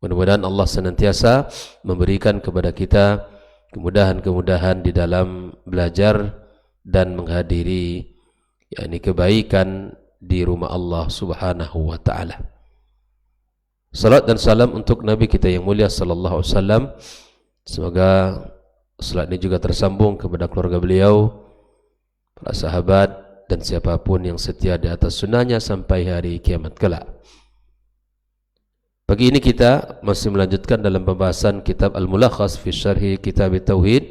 Mudah-mudahan Allah senantiasa memberikan kepada kita kemudahan-kemudahan di dalam belajar dan menghadiri yakni kebaikan di rumah Allah Subhanahu wa taala. Salat dan salam untuk Nabi kita yang mulia sallallahu alaihi wasallam. Semoga salat ini juga tersambung kepada keluarga beliau, para sahabat dan siapapun yang setia di atas sunnahnya sampai hari kiamat kelak. Pagi ini kita masih melanjutkan dalam pembahasan kitab Al-Mulakhas fi Syarhi Kitab Tauhid.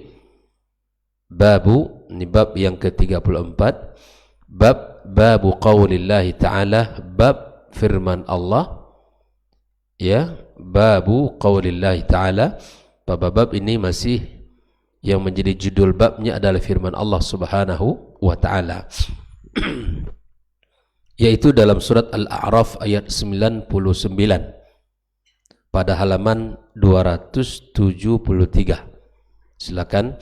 Babu, ini bab yang ke-34. Babu qaulillahi ta'ala, bab firman Allah. Ya, babu qaulillahi ta'ala. Bab ini masih yang menjadi judul babnya adalah firman Allah Subhanahu wa ta'ala. Yaitu dalam surat Al-A'raf ayat 99 pada halaman 273. Silakan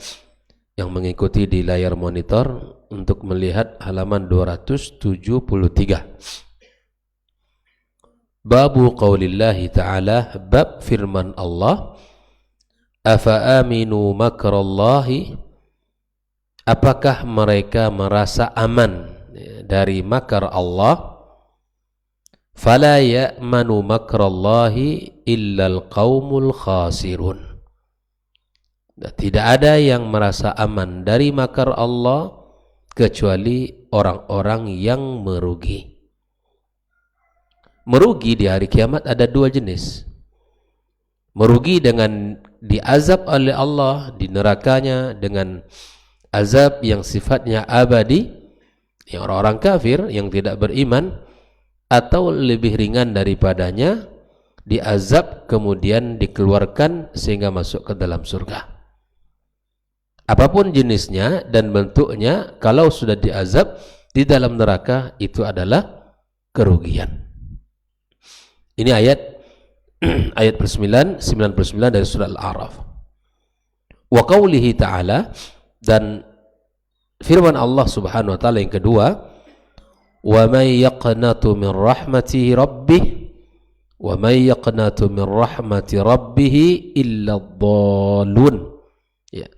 yang mengikuti di layar monitor untuk melihat halaman 273. Babu qaulillahi ta'ala, bab firman Allah, afa aminu makrallahi, apakah mereka merasa aman dari makar Allah? Fala ya'manu makrallahi illal qaumul khasirun. Tidak ada yang merasa aman dari makar Allah kecuali orang-orang yang merugi. Merugi di hari kiamat ada dua jenis. Merugi dengan diazab oleh Allah di nerakanya dengan azab yang sifatnya abadi, yang orang-orang kafir yang tidak beriman, atau lebih ringan daripadanya, diazab kemudian dikeluarkan sehingga masuk ke dalam surga. Apapun jenisnya dan bentuknya, kalau sudah diazab di dalam neraka itu adalah kerugian. Ini ayat ayat 99 dari surah Al-A'raf. Wa qaulihi ta'ala, dan firman Allah Subhanahu wa taala yang kedua, wa may yaqnatu min rahmati rabbih wa may yaqnatu min rahmati rabbih illa dhallun. Ya.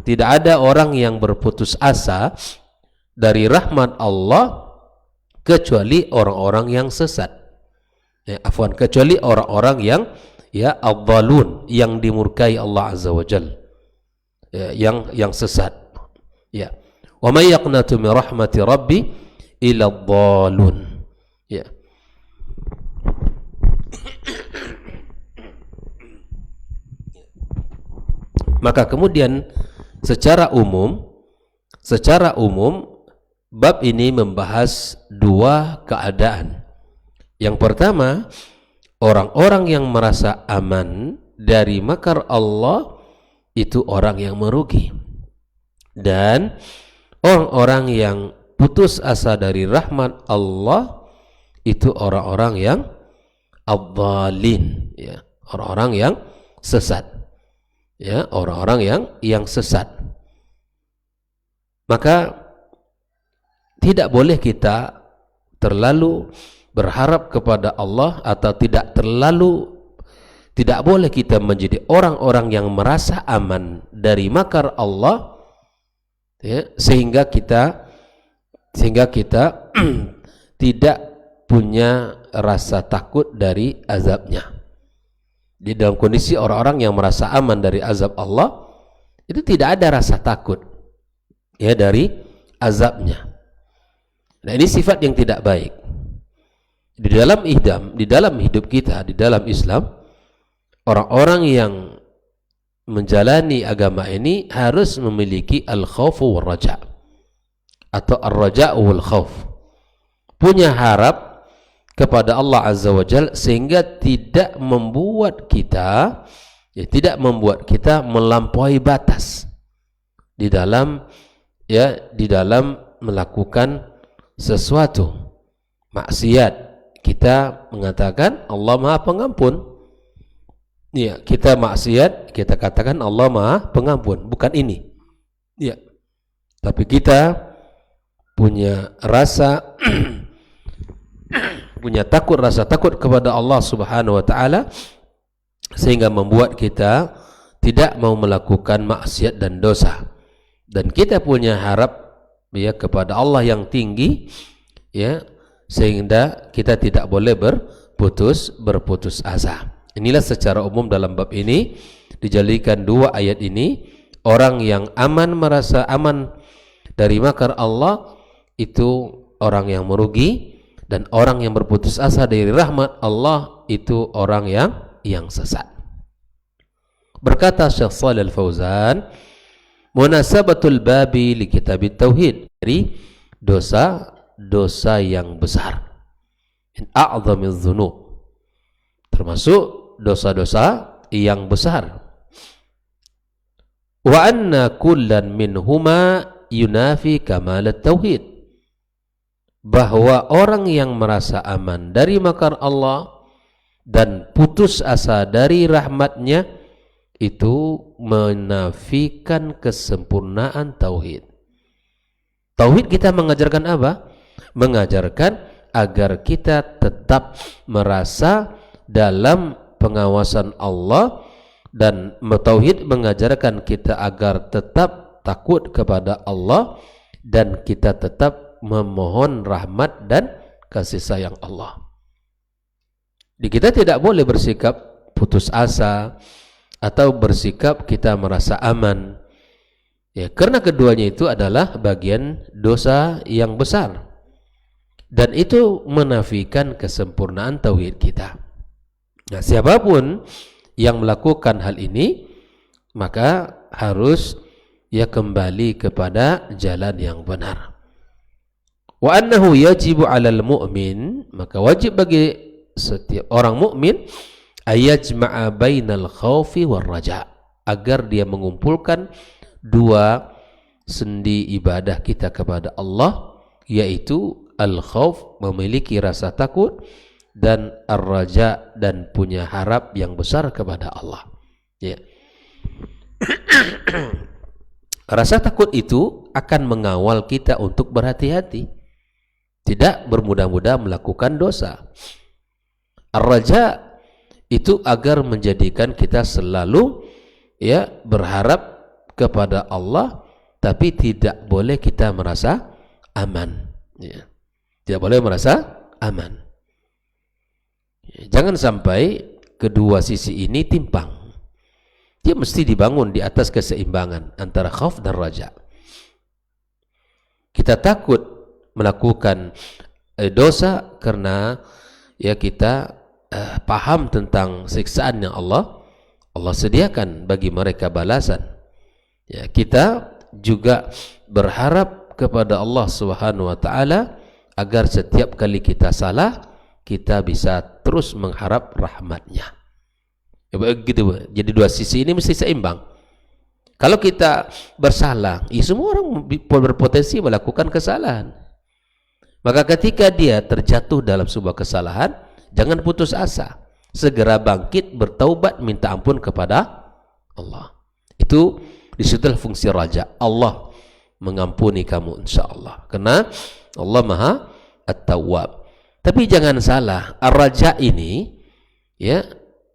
Tidak ada orang yang berputus asa dari rahmat Allah kecuali orang-orang yang sesat. Ya, afwan, kecuali orang-orang yang adh-dhalun, yang dimurkai Allah Azza wa Jalla. Ya, yang sesat. Ya. Wa may yaqnatu min rahmati rabbi illa dhalun. Ya. Maka kemudian secara umum bab ini membahas dua keadaan. Yang pertama, orang-orang yang merasa aman dari makar Allah itu orang yang merugi. Dan orang-orang yang putus asa dari rahmat Allah itu orang-orang yang adh-dhalin, ya, orang-orang yang sesat. Ya, orang-orang yang sesat. Maka tidak boleh kita terlalu berharap kepada Allah, atau tidak boleh kita menjadi orang-orang yang merasa aman dari makar Allah, ya, sehingga kita tidak punya rasa takut dari azabnya. Di dalam kondisi orang-orang yang merasa aman dari azab Allah, itu tidak ada rasa takut, ya, dari azabnya. Nah, ini sifat yang tidak baik. Di dalam hidup kita, di dalam Islam, orang-orang yang menjalani agama ini harus memiliki al-khawfu wal raja, atau ar-raja wal khawf, punya harap kepada Allah Azza wa Jalla, sehingga tidak membuat kita melampaui batas di dalam melakukan sesuatu maksiat. Kita mengatakan Allah Maha Pengampun. Ya, kita maksiat, kita katakan Allah Maha Pengampun, bukan ini. Ya. Tapi kita punya rasa punya rasa takut kepada Allah Subhanahu wa taala, sehingga membuat kita tidak mau melakukan maksiat dan dosa. Dan kita punya harap ya kepada Allah yang tinggi, ya, sehingga kita tidak boleh berputus asa. Inilah secara umum dalam bab ini dijadikan dua ayat ini, orang yang merasa aman dari makar Allah itu orang yang merugi, dan orang yang berputus asa dari rahmat Allah itu orang yang sesat. Berkata Syekh Shalih Al-Fauzan, munasabatul babi li kitabit tauhid, dari dosa yang besar, min a'zamiz dzunub, termasuk dosa-dosa yang besar. Wa anna kullan minhuma yunafi kamalat tauhid, bahwa orang yang merasa aman dari makar Allah dan putus asa dari rahmatnya itu menafikan kesempurnaan tauhid. Tauhid kita mengajarkan apa? Mengajarkan agar kita tetap merasa dalam pengawasan Allah, dan tauhid mengajarkan kita agar tetap takut kepada Allah dan kita tetap memohon rahmat dan kasih sayang Allah. Kita tidak boleh bersikap putus asa atau bersikap kita merasa aman, ya, karena keduanya itu adalah bagian dosa yang besar, dan itu menafikan kesempurnaan tauhid kita. Nah, siapapun yang melakukan hal ini maka harus ya kembali kepada jalan yang benar. Wa annahu yajibu 'alal mu'min, maka wajib bagi setiap orang mukmin ayajma'a bainal khaufi war raja, agar dia mengumpulkan dua sendi ibadah kita kepada Allah, yaitu al-khauf, memiliki rasa takut, dan ar-raja, dan punya harap yang besar kepada Allah, ya. Rasa takut itu akan mengawal kita untuk berhati-hati, tidak bermudah-mudah melakukan dosa. Ar-raja itu agar menjadikan kita selalu ya berharap kepada Allah, tapi tidak boleh kita merasa aman, ya. Tidak boleh merasa aman, ya. Jangan sampai kedua sisi ini timpang. Dia mesti dibangun di atas keseimbangan antara khauf dan raja. Kita takut melakukan dosa karena ya kita paham tentang siksaan yang Allah sediakan bagi mereka balasan. Ya, kita juga berharap kepada Allah Subhanahu wa taala agar setiap kali kita salah kita bisa terus mengharap rahmatnya. Ya, begitu. Jadi dua sisi ini mesti seimbang. Kalau kita bersalah, semua orang berpotensi melakukan kesalahan. Maka ketika dia terjatuh dalam sebuah kesalahan, jangan putus asa, segera bangkit, bertaubat, minta ampun kepada Allah. Itu disitulah fungsi raja. Allah mengampuni kamu insyaallah, karena Allah Maha At-Tawwab. Tapi jangan salah, ar-raja ini ya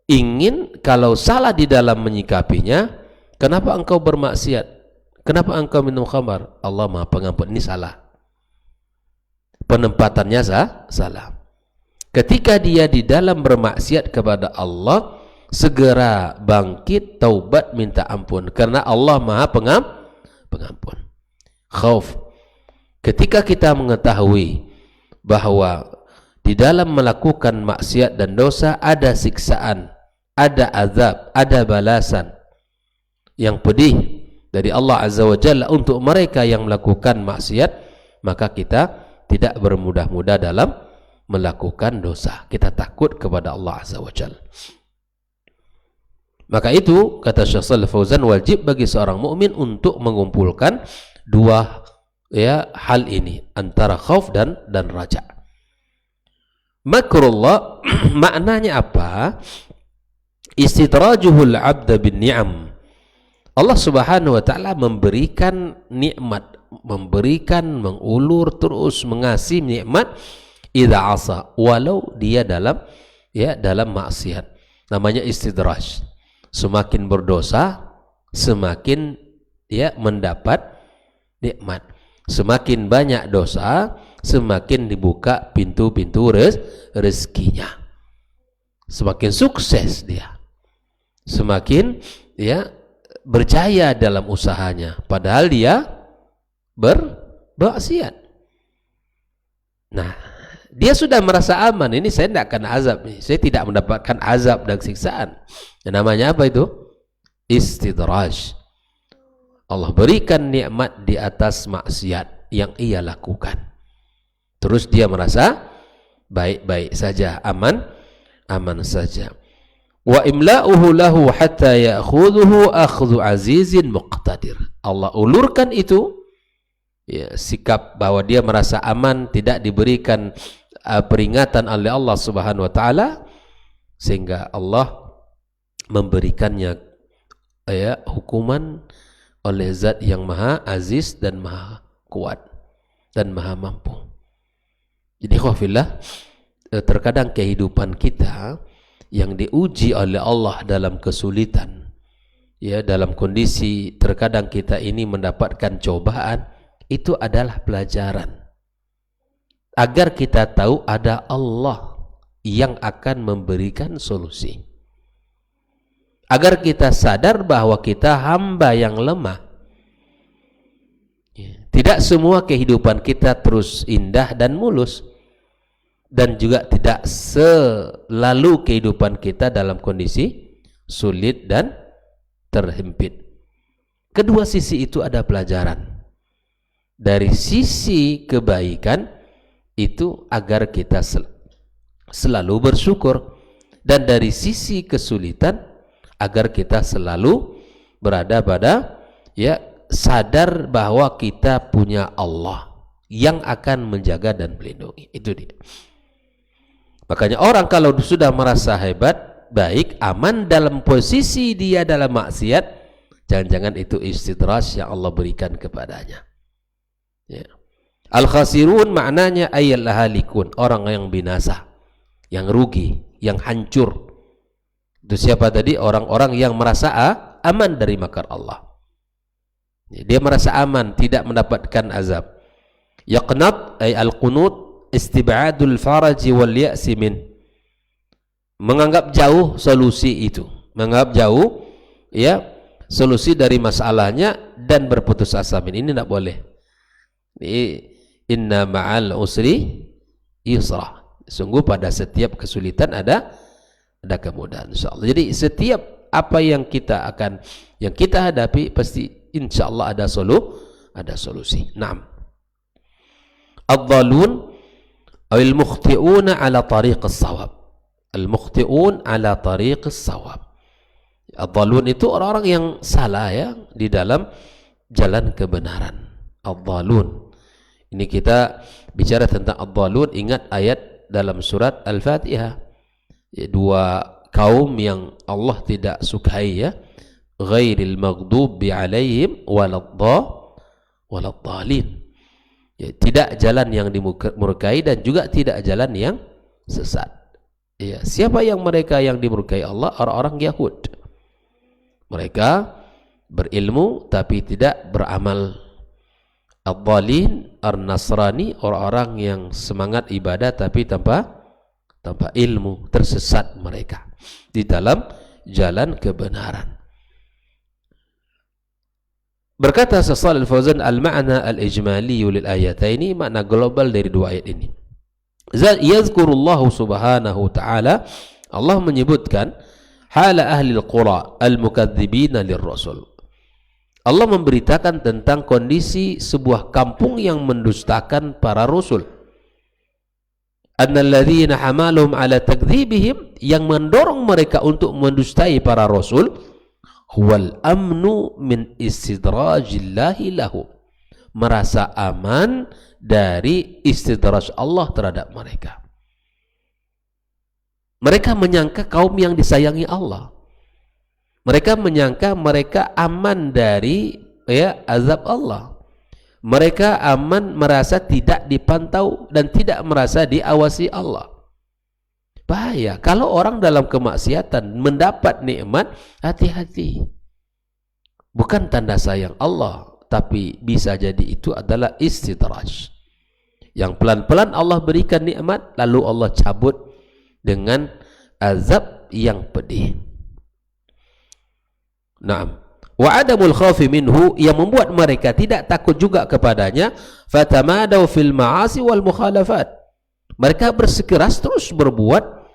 ingin kalau salah di dalam menyikapinya, kenapa engkau bermaksiat? Kenapa engkau minum khamar? Allah Maha Pengampun. Ini salah. Penempatannya salah. Ketika dia di dalam bermaksiat kepada Allah, segera bangkit, taubat, minta ampun, karena Allah Maha Pengampun. Khauf, ketika kita mengetahui bahwa di dalam melakukan maksiat dan dosa ada siksaan, ada azab, ada balasan yang pedih dari Allah Azza wa Jalla untuk mereka yang melakukan maksiat, maka kita tidak bermudah-mudah dalam melakukan dosa. Kita takut kepada Allah Azza wa Jalla. Maka itu kata Syekh Shalih Fauzan, wajib bagi seorang mukmin untuk mengumpulkan dua ya hal ini, antara khauf dan raja. Makrullah maknanya apa? Istidrajuhul 'abda bin ni'am. Allah Subhanahu wa taala memberikan nikmat, memberikan, mengulur terus mengasih nikmat idza asa, walau dia dalam maksiat. Namanya istidraj. Semakin berdosa, semakin mendapat nikmat. Semakin banyak dosa, semakin dibuka pintu-pintu rezekinya. Semakin sukses dia, semakin berjaya dalam usahanya, padahal dia bermaksiat. Nah, dia sudah merasa aman, ini saya tidak akan azab nih, saya tidak mendapatkan azab dan siksaan. Namanya apa itu? Istidraj. Allah berikan nikmat di atas maksiat yang ia lakukan, terus dia merasa baik-baik saja, aman saja. Wa imla'uhu lahu hatta ya'khudhuhu akhdhu azizin muqtadir. Allah ulurkan itu, sikap bahwa dia merasa aman, tidak diberikan peringatan oleh Allah Subhanahu wa taala, sehingga Allah memberikannya hukuman oleh zat yang maha aziz dan maha kuat dan maha mampu. Jadi khafillah, terkadang kehidupan kita yang diuji oleh Allah dalam kesulitan, dalam kondisi terkadang kita ini mendapatkan cobaan, itu adalah pelajaran agar kita tahu ada Allah yang akan memberikan solusi, agar kita sadar bahwa kita hamba yang lemah. Tidak semua kehidupan kita terus indah dan mulus, dan juga tidak selalu kehidupan kita dalam kondisi sulit dan terhimpit. Kedua sisi itu ada pelajaran. Dari sisi kebaikan itu agar kita selalu bersyukur, dan dari sisi kesulitan agar kita selalu berada pada sadar bahwa kita punya Allah yang akan menjaga dan melindungi. Itu dia. Makanya orang kalau sudah merasa hebat, baik, aman dalam posisi dia dalam maksiat, jangan-jangan itu istidraj yang Allah berikan kepadanya. Al-khasirun maknanya ayyal halikun, orang yang binasa, yang rugi, yang hancur. Itu siapa tadi? Orang-orang yang merasa aman dari makar Allah. Dia merasa aman, tidak mendapatkan azab. Yaqnat ay al-qunut istib'adul faraji wal ya'si min. Menganggap jauh solusi itu, menganggap jauh solusi dari masalahnya dan berputus asa. Ini tidak boleh. Inna ma'al usri yusra. Sungguh pada setiap kesulitan ada kemudahan, insyaallah. Jadi setiap apa yang kita hadapi pasti insyaallah ada solusi. Naam. Adh-dhalun awil mukhti'una ala tariq as-shawab. Al-mukhti'un ala tariq as-shawab. Adh-dhalun itu orang-orang yang salah di dalam jalan kebenaran. Adh-dhalun. Ini kita bicara tentang adh-dhalun, ingat ayat dalam surat Al-Fatihah. Dua kaum yang Allah tidak sukai, ghairil maghdubi alaihim waladhdallin. Tidak jalan yang dimurkai dan juga tidak jalan yang sesat. Siapa yang mereka yang dimurkai Allah? Orang-orang Yahud. Mereka berilmu tapi tidak beramal. Ad-dhalin ar-nasrani, orang-orang yang semangat ibadah tapi tanpa ilmu. Tersesat mereka di dalam jalan kebenaran. Berkata Shalih Al-Fauzan, al-ma'na al-ijmali lil ayataini, makna global dari dua ayat ini. Yazkurullahu subhanahu ta'ala, Allah menyebutkan hala ahli al-qura al-mukadzibina lirrasul. Allah memberitakan tentang kondisi sebuah kampung yang mendustakan para rasul. Annalladzina hamalhum ala takdzibihim, yang mendorong mereka untuk mendustai para rasul, huwal amnu min istidrajillahi lahu, merasa aman dari istidraj Allah terhadap mereka. Mereka menyangka kaum yang disayangi Allah. Mereka menyangka mereka aman dari azab Allah. Mereka aman merasa tidak dipantau dan tidak merasa diawasi Allah. Bahaya kalau orang dalam kemaksiatan mendapat nikmat, hati-hati. Bukan tanda sayang Allah, tapi bisa jadi itu adalah istidraj. Yang pelan-pelan Allah berikan nikmat, lalu Allah cabut dengan azab yang pedih. Naam. Wa adamul khaufi minhu, yang membuat mereka tidak takut juga kepadanya, fatamadau fil ma'asi wal mukhalafat. Mereka bersikeras terus berbuat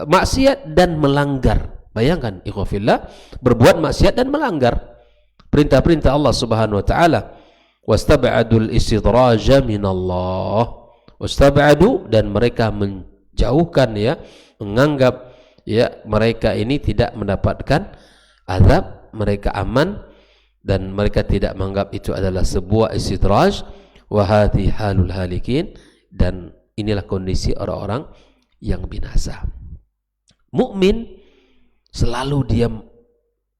maksiat dan melanggar. Bayangkan ikhwafillah, berbuat maksiat dan melanggar perintah-perintah Allah Subhanahu wa taala. Wastab'adul istidraja minallah. Wastab'adu, dan mereka menjauhkan, menganggap mereka ini tidak mendapatkan azab, mereka aman, dan mereka tidak menganggap itu adalah sebuah istidraj. Wa hadhi halul halikin, dan inilah kondisi orang-orang yang binasa. Mukmin selalu dia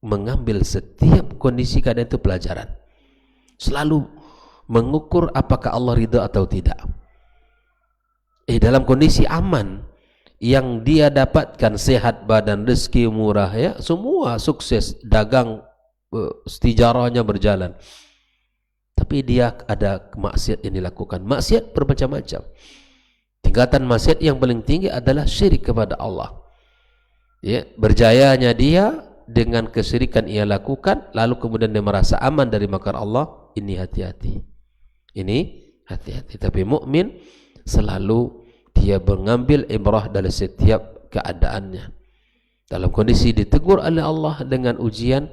mengambil setiap kondisi keadaan itu pelajaran, selalu mengukur apakah Allah ridha atau tidak. Dalam kondisi aman yang dia dapatkan, sehat badan, rezeki murah, semua sukses, dagang, tijarahnya berjalan, tapi dia ada maksiat yang dilakukan. Maksiat bermacam-macam. Tingkatan maksiat yang paling tinggi adalah syirik kepada Allah. Berjayanya dia dengan kesyirikan ia lakukan, lalu kemudian dia merasa aman dari makar Allah. Ini hati-hati. Ini hati-hati. Tapi mukmin selalu dia mengambil ibrah dari setiap keadaannya. Dalam kondisi ditegur oleh Allah dengan ujian,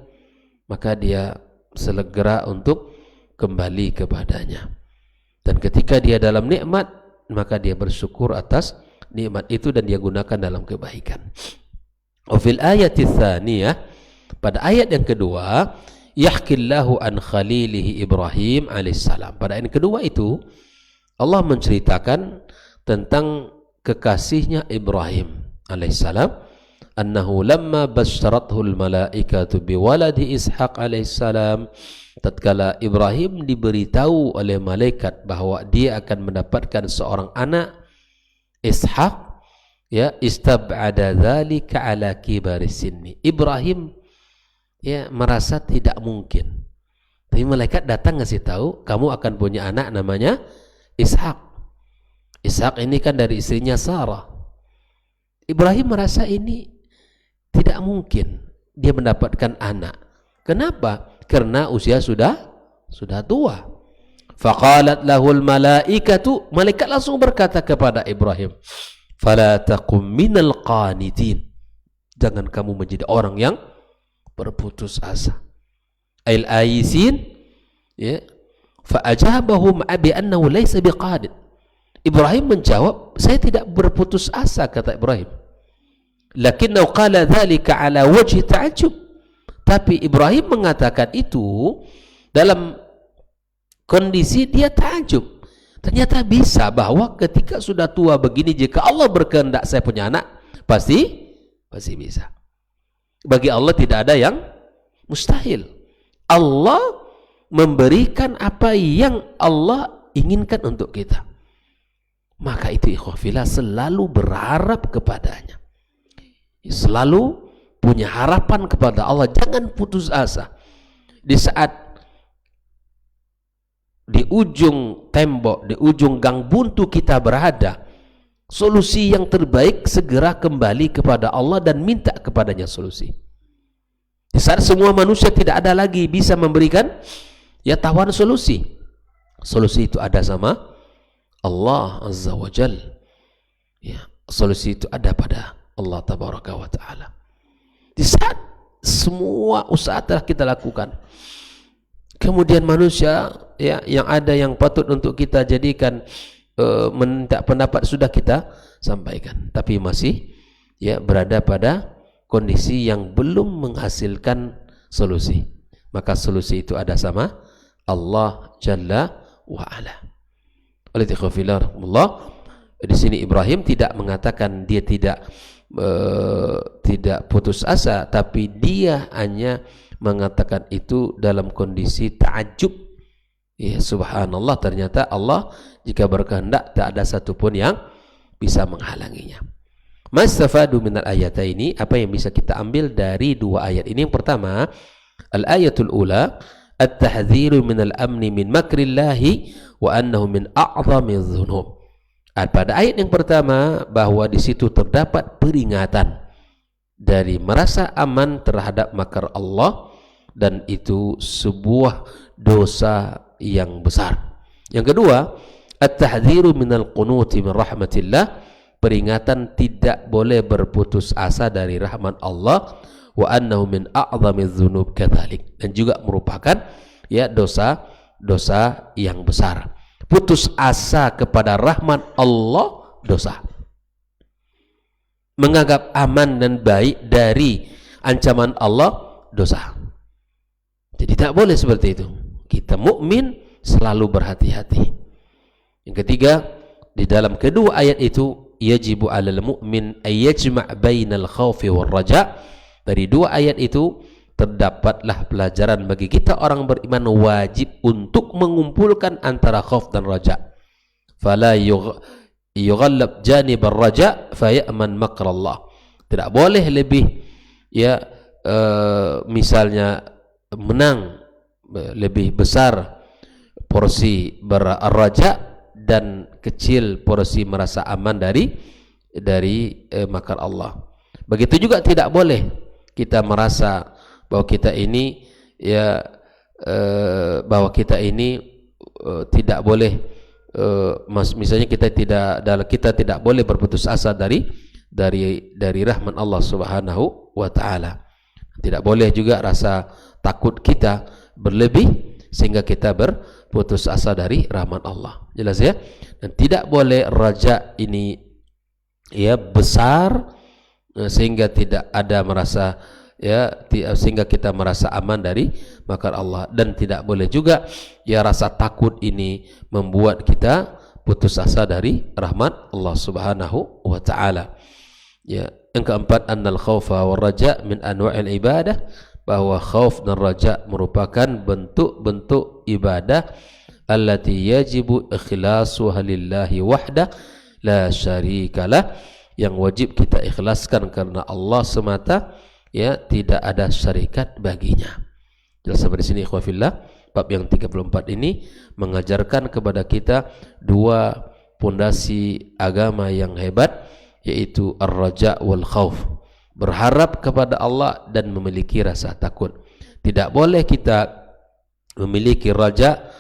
maka dia segera untuk kembali kepadanya. Dan ketika dia dalam nikmat, maka dia bersyukur atas nikmat itu dan dia gunakan dalam kebaikan. Fil ayati tsaniyah, pada ayat yang kedua, yahkillahu an khalilihi Ibrahim alaihissalam. Pada ayat kedua itu Allah menceritakan tentang kekasihnya Ibrahim alaihissalam, annahu lamma basyarathu almalaikatu biwaladi Ishaq alaihissalam, tatkala Ibrahim diberitahu oleh malaikat bahwa dia akan mendapatkan seorang anak Ishaq, istab'ada dzalika ala kibari sinni. Ibrahim merasa tidak mungkin, tapi malaikat datang ngasih tahu, kamu akan punya anak namanya Ishaq. Ishak ini kan dari istrinya Sarah. Ibrahim merasa ini tidak mungkin dia mendapatkan anak. Kenapa? Karena usia sudah tua. Faqalat lahul malaikatu, malaikat langsung berkata kepada Ibrahim, fala taqum minal qanitin, jangan kamu menjadi orang yang berputus asa. Ail aisin, fa ajabahum bi annahu laysa biqanit. Ibrahim menjawab, saya tidak berputus asa, kata Ibrahim. Lakinnahu qala dzalika ala wajhi ta'ajjub. Tapi Ibrahim mengatakan itu dalam kondisi dia ta'ajjub. Ternyata bisa bahwa ketika sudah tua begini, jika Allah berkehendak saya punya anak, pasti bisa. Bagi Allah tidak ada yang mustahil. Allah memberikan apa yang Allah inginkan untuk kita. Maka itu ikhwafillah, selalu berharap kepadanya, selalu punya harapan kepada Allah. Jangan putus asa. Di saat di ujung tembok, di ujung gang buntu kita berada, solusi yang terbaik segera kembali kepada Allah dan minta kepadanya solusi. Di saat semua manusia tidak ada lagi bisa memberikan tawan solusi, solusi itu ada sama Allah Azza wa Jal. Solusi itu ada pada Allah Tabaraka wa Ta'ala. Di saat semua usaha telah kita lakukan, kemudian manusia yang ada yang patut untuk kita jadikan minta pendapat sudah kita sampaikan, tapi masih berada pada kondisi yang belum menghasilkan solusi. Maka solusi itu ada sama Allah Jalla wa Ala. Oleh ikhwafillah, di sini Ibrahim tidak mengatakan dia tidak putus asa, tapi dia hanya mengatakan itu dalam kondisi ta'ajub, Ya, subhanallah, ternyata Allah jika berkehendak tak ada satupun yang bisa menghalanginya. Mastafadu minal ayataini, apa yang bisa kita ambil dari dua ayat ini? Yang pertama, al-ayatul ula, at-tahdhiru minal amni min makrillahi wa annahu min a'zami dzunub. Pada ayat yang pertama, bahwa di situ terdapat peringatan dari merasa aman terhadap makar Allah, dan itu sebuah dosa yang besar. Yang kedua, at-tahdhiru minal qunuti min rahmatillah, peringatan tidak boleh berputus asa dari rahmat Allah, wa annahu min a'zamiz dzunub kadzalik, dan juga merupakan ya dosa yang besar. Putus asa kepada rahmat Allah dosa. Menganggap aman dan baik dari ancaman Allah dosa. Jadi tak boleh seperti itu. Kita mukmin selalu berhati-hati. Yang ketiga, di dalam kedua ayat itu, yajibu 'alal mu'min ay yajma' bainal khaufi war raja. Dari dua ayat itu terdapatlah pelajaran bagi kita orang beriman, wajib untuk mengumpulkan antara khauf dan raja. Fala yughallab janib ar-raja fayaman makrallah. Tidak boleh lebih misalnya menang lebih besar porsi raja dan kecil porsi merasa aman dari makar Allah. Begitu juga tidak boleh kita merasa bahwa kita ini tidak boleh, misalnya kita tidak boleh berputus asa dari rahmat Allah Subhanahu wa taala. Tidak boleh juga rasa takut kita berlebih sehingga kita berputus asa dari rahmat Allah. Jelas ya? Dan tidak boleh raja ini besar sehingga tidak ada merasa sehingga kita merasa aman dari makar Allah, dan tidak boleh juga rasa takut ini membuat kita putus asa dari rahmat Allah Subhanahu wa taala. Yang keempat, annal khaufa war raja min anwa'il ibadah, bahwa khauf dan raja merupakan bentuk-bentuk ibadah allati yajibu ikhlasuha lillahi wahda la syarikalah, yang wajib kita ikhlaskan karena Allah semata, tidak ada syarikat baginya. Jelas sampai di sini ikhwah fillah. Bab yang 34 ini mengajarkan kepada kita dua pondasi agama yang hebat, yaitu ar-raja wal khauf, berharap kepada Allah dan memiliki rasa takut. Tidak boleh kita memiliki raja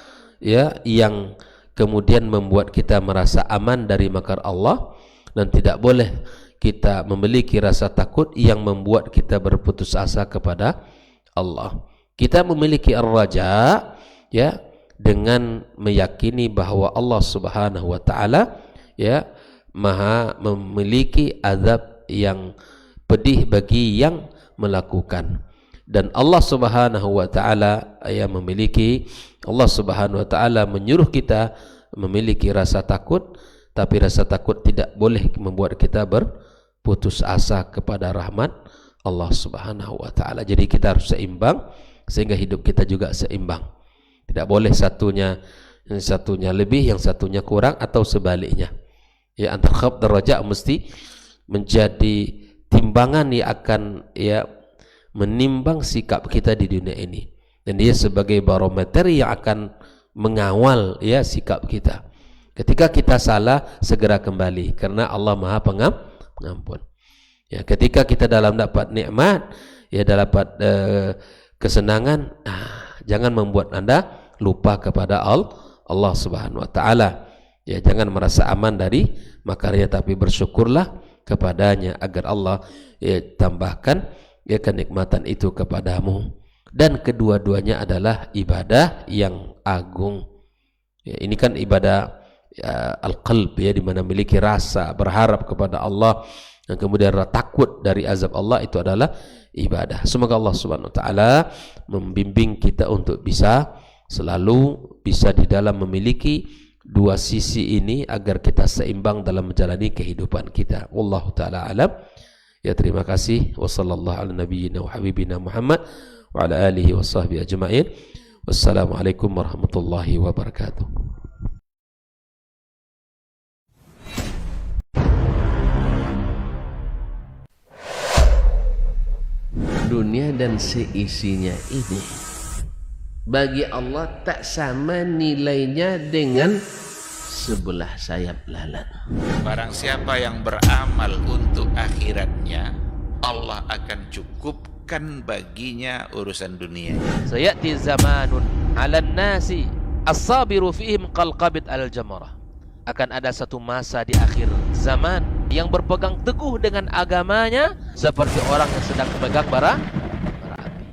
yang kemudian membuat kita merasa aman dari makar Allah, dan tidak boleh kita memiliki rasa takut yang membuat kita berputus asa kepada Allah. Kita memiliki ar-raja dengan meyakini bahwa Allah Subhanahu wa taala maha memiliki azab yang pedih bagi yang melakukan, dan Allah Subhanahu wa taala Allah Subhanahu wa taala menyuruh kita memiliki rasa takut, tapi rasa takut tidak boleh membuat kita berputus asa kepada rahmat Allah Subhanahu wa taala. Jadi kita harus seimbang sehingga hidup kita juga seimbang. Tidak boleh satunya lebih, yang satunya kurang, atau sebaliknya. Antara khauf dan raja mesti menjadi timbangan yang akan menimbang sikap kita di dunia ini, dan dia sebagai barometer yang akan mengawal sikap kita. Ketika kita salah, segera kembali karena Allah Maha Pengampun. Ketika kita dalam dapat nikmat, dapat kesenangan, jangan membuat Anda lupa kepada Allah Subhanahu wa taala. Jangan merasa aman dari makarnya, tapi bersyukurlah kepadanya agar Allah tambahkan kenikmatan itu kepadamu. Dan kedua-duanya adalah ibadah yang agung. Ini kan ibadah al-qalb, di mana memiliki rasa berharap kepada Allah dan kemudian takut dari azab Allah, itu adalah ibadah. Semoga Allah Subhanahu wa taala membimbing kita untuk selalu bisa di dalam memiliki dua sisi ini agar kita seimbang dalam menjalani kehidupan kita. Wallahu taala alam. Terima kasih. Wassallallahu ala nabiyyina wa habibina Muhammad wa ala alihi wa sahbihi ajma'in. Wassalamualaikum warahmatullahi wabarakatuh. Dunia dan seisinya ini bagi Allah tak sama nilainya dengan sebelah sayap lalat. Barang siapa yang beramal untuk akhiratnya, Allah akan cukupkan baginya urusan dunia. Sayati zamanun 'alan nasi as-sabiru fihim qalqabit al-jamarah. Akan ada satu masa di akhir zaman yang berpegang teguh dengan agamanya seperti orang yang sedang memegang bara api.